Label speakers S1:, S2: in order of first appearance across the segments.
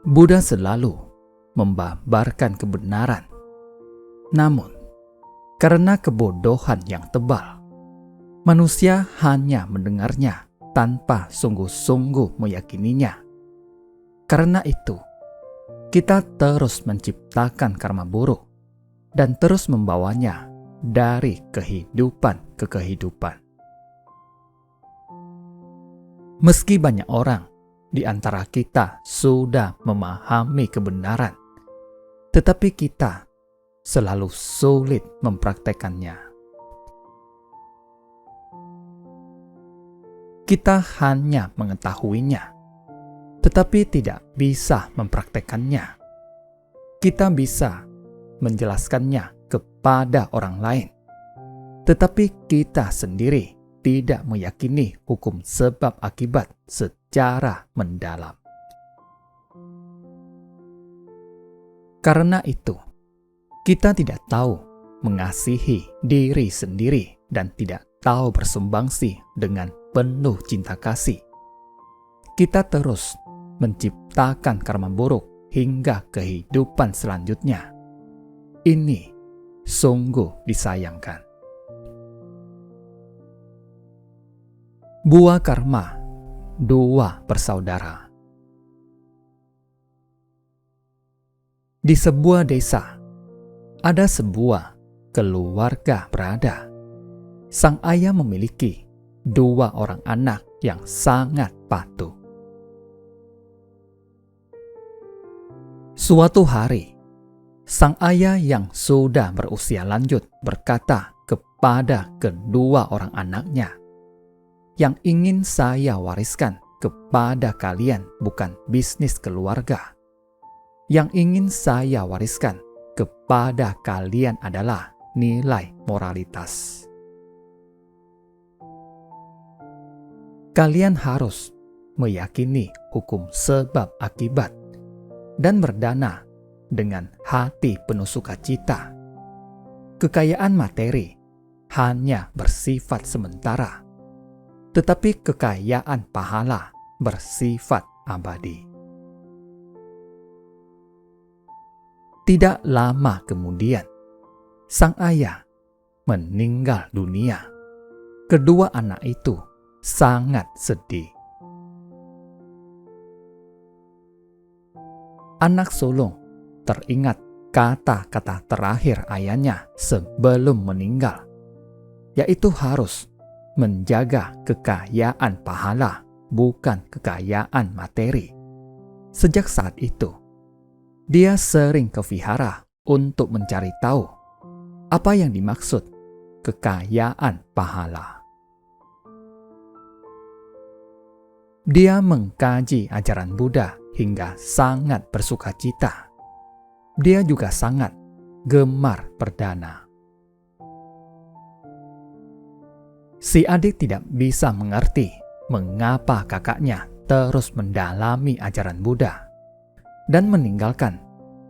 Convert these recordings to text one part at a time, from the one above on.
S1: Buddha selalu membabarkan kebenaran. Namun, karena kebodohan yang tebal, manusia hanya mendengarnya tanpa sungguh-sungguh meyakininya. Karena itu, kita terus menciptakan karma buruk dan terus membawanya dari kehidupan ke kehidupan. Meski banyak orang di antara kita sudah memahami kebenaran, tetapi kita selalu sulit mempraktekannya. Kita hanya mengetahuinya, tetapi tidak bisa mempraktekannya. Kita bisa menjelaskannya kepada orang lain, tetapi kita sendiri tidak meyakini hukum sebab akibat secara mendalam. Karena itu, kita tidak tahu mengasihi diri sendiri dan tidak tahu bersumbangsi dengan penuh cinta kasih. Kita terus menciptakan karma buruk hingga kehidupan selanjutnya. Ini sungguh disayangkan. Buah karma, dua bersaudara. Di sebuah desa, ada sebuah keluarga berada. Sang ayah memiliki dua orang anak yang sangat patuh. Suatu hari, sang ayah yang sudah berusia lanjut berkata kepada kedua orang anaknya, "Yang ingin saya wariskan kepada kalian bukan bisnis keluarga. Yang ingin saya wariskan kepada kalian adalah nilai moralitas. Kalian harus meyakini hukum sebab akibat dan berdana dengan hati penuh sukacita. Kekayaan materi hanya bersifat sementara, tetapi kekayaan pahala bersifat abadi." Tidak lama kemudian, sang ayah meninggal dunia. Kedua anak itu sangat sedih. Anak sulung teringat kata-kata terakhir ayahnya sebelum meninggal, yaitu harus menjaga kekayaan pahala, bukan kekayaan materi. Sejak saat itu, dia sering ke vihara untuk mencari tahu apa yang dimaksud kekayaan pahala. Dia mengkaji ajaran Buddha hingga sangat bersukacita. Dia juga sangat gemar berdana. Si adik tidak bisa mengerti mengapa kakaknya terus mendalami ajaran Buddha dan meninggalkan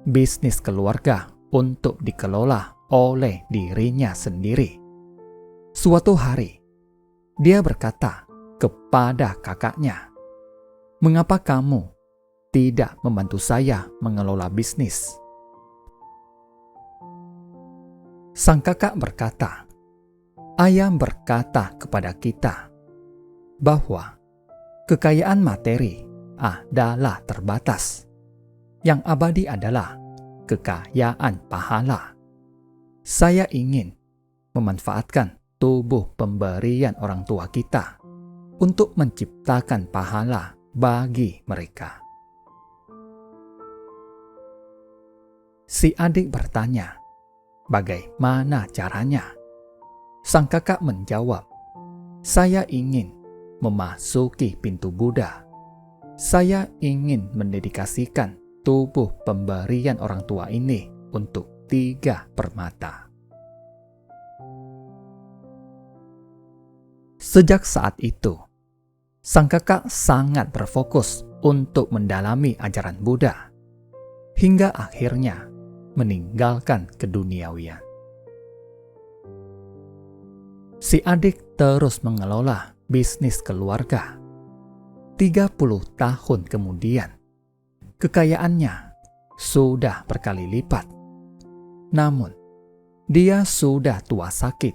S1: bisnis keluarga untuk dikelola oleh dirinya sendiri. Suatu hari, dia berkata kepada kakaknya, "Mengapa kamu tidak membantu saya mengelola bisnis?" Sang kakak berkata, "Ayah berkata kepada kita bahwa kekayaan materi adalah terbatas. Yang abadi adalah kekayaan pahala. Saya ingin memanfaatkan tubuh pemberian orang tua kita untuk menciptakan pahala bagi mereka." Si adik bertanya, "Bagaimana caranya?" Sang kakak menjawab, "Saya ingin memasuki pintu Buddha. Saya ingin mendedikasikan tubuh pemberian orang tua ini untuk 3 permata." Sejak saat itu, sang kakak sangat berfokus untuk mendalami ajaran Buddha, hingga akhirnya meninggalkan keduniawian. Si adik terus mengelola bisnis keluarga. 30 tahun kemudian, kekayaannya sudah berkali lipat. Namun, dia sudah tua sakit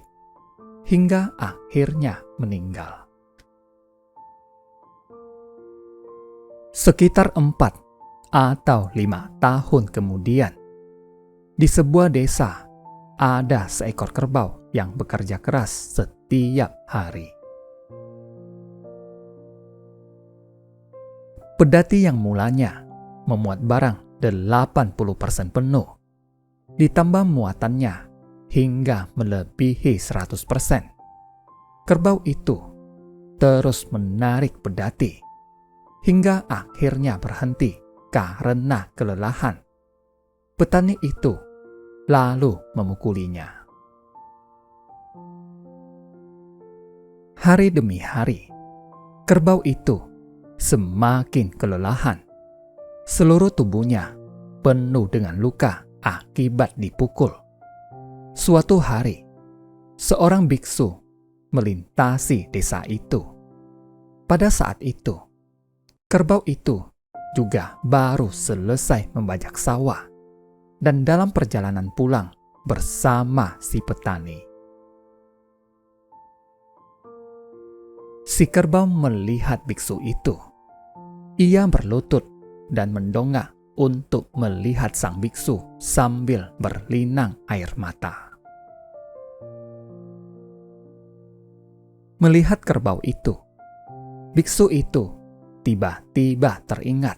S1: hingga akhirnya meninggal. Sekitar 4 atau 5 tahun kemudian, di sebuah desa ada seekor kerbau yang bekerja keras setiap hari. Pedati yang mulanya memuat barang 80% penuh, ditambah muatannya hingga melebihi 100%. Kerbau itu terus menarik pedati hingga akhirnya berhenti karena kelelahan. Petani itu lalu memukulinya. Hari demi hari, kerbau itu semakin kelelahan. Seluruh tubuhnya penuh dengan luka akibat dipukul. Suatu hari, seorang biksu melintasi desa itu. Pada saat itu, kerbau itu juga baru selesai membajak sawah dan dalam perjalanan pulang bersama si petani. Si kerbau melihat biksu itu. Ia berlutut dan mendongak untuk melihat sang biksu sambil berlinang air mata. Melihat kerbau itu, biksu itu tiba-tiba teringat,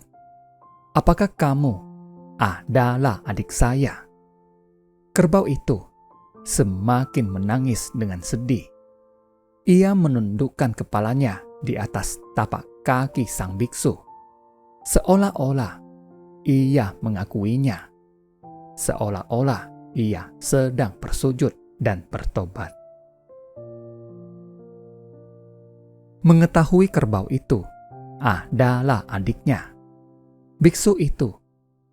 S1: "Apakah kamu adalah adik saya?" Kerbau itu semakin menangis dengan sedih. Ia menundukkan kepalanya di atas tapak kaki sang biksu, seolah-olah ia mengakuinya, seolah-olah ia sedang bersujud dan bertobat. Mengetahui kerbau itu adalah adiknya, biksu itu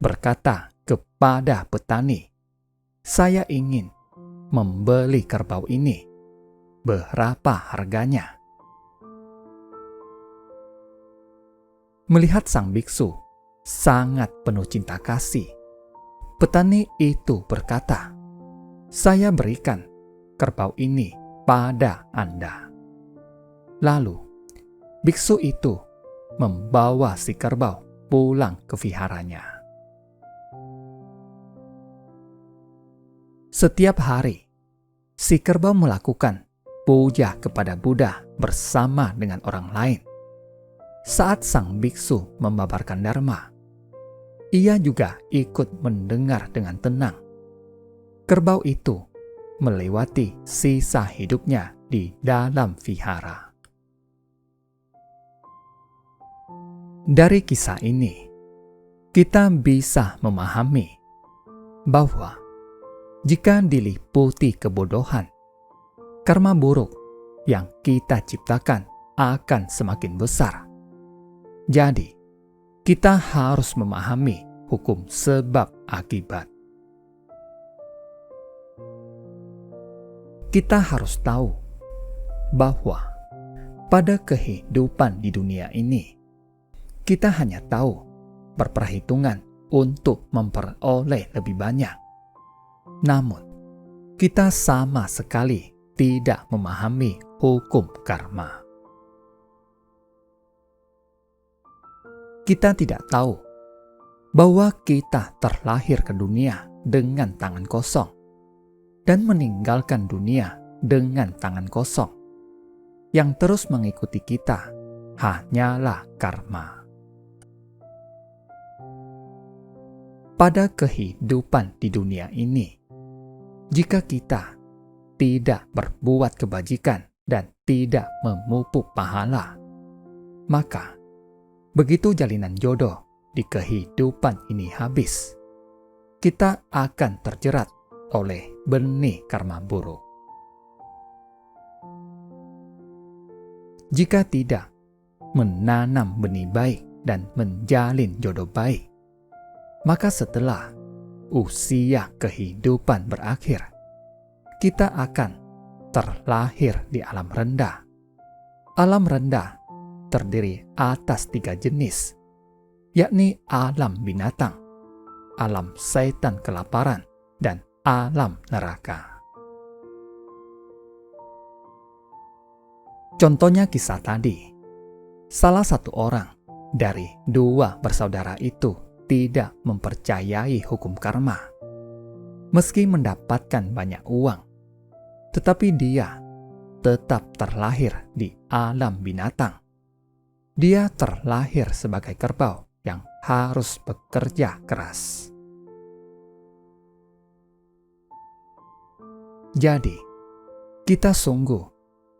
S1: berkata kepada petani, "Saya ingin membeli kerbau ini. Berapa harganya?" Melihat sang biksu sangat penuh cinta kasih, petani itu berkata, "Saya berikan kerbau ini pada Anda." Lalu, biksu itu membawa si kerbau pulang ke viharanya. Setiap hari, si kerbau melakukan puja kepada Buddha bersama dengan orang lain. Saat sang biksu membabarkan dharma, ia juga ikut mendengar dengan tenang. Kerbau itu melewati sisa hidupnya di dalam vihara. Dari kisah ini, kita bisa memahami bahwa jika diliputi kebodohan, karma buruk yang kita ciptakan akan semakin besar. Jadi, kita harus memahami hukum sebab akibat. Kita harus tahu bahwa pada kehidupan di dunia ini, kita hanya tahu berperhitungan untuk memperoleh lebih banyak. Namun, kita sama sekali tidak memahami hukum karma. Kita tidak tahu bahwa kita terlahir ke dunia dengan tangan kosong dan meninggalkan dunia dengan tangan kosong. Yang terus mengikuti kita hanyalah karma. Pada kehidupan di dunia ini, jika kita tidak berbuat kebajikan dan tidak memupuk pahala, maka begitu jalinan jodoh di kehidupan ini habis, kita akan terjerat oleh benih karma buruk. Jika tidak menanam benih baik dan menjalin jodoh baik, maka setelah usia kehidupan berakhir, kita akan terlahir di alam rendah Alam rendah terdiri atas 3 jenis, yakni alam binatang, alam setan kelaparan, dan alam neraka. Contohnya kisah tadi, salah satu orang dari 2 bersaudara itu tidak mempercayai hukum karma. Meski mendapatkan banyak uang, tetapi dia tetap terlahir di alam binatang. Dia terlahir sebagai kerbau yang harus bekerja keras. Jadi, kita sungguh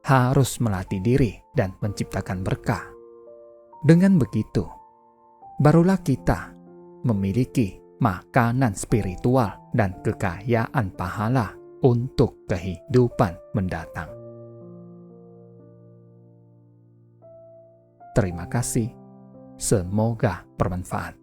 S1: harus melatih diri dan menciptakan berkah. Dengan begitu, barulah kita memiliki makanan spiritual dan kekayaan pahala untuk kehidupan mendatang. Terima kasih. Semoga bermanfaat.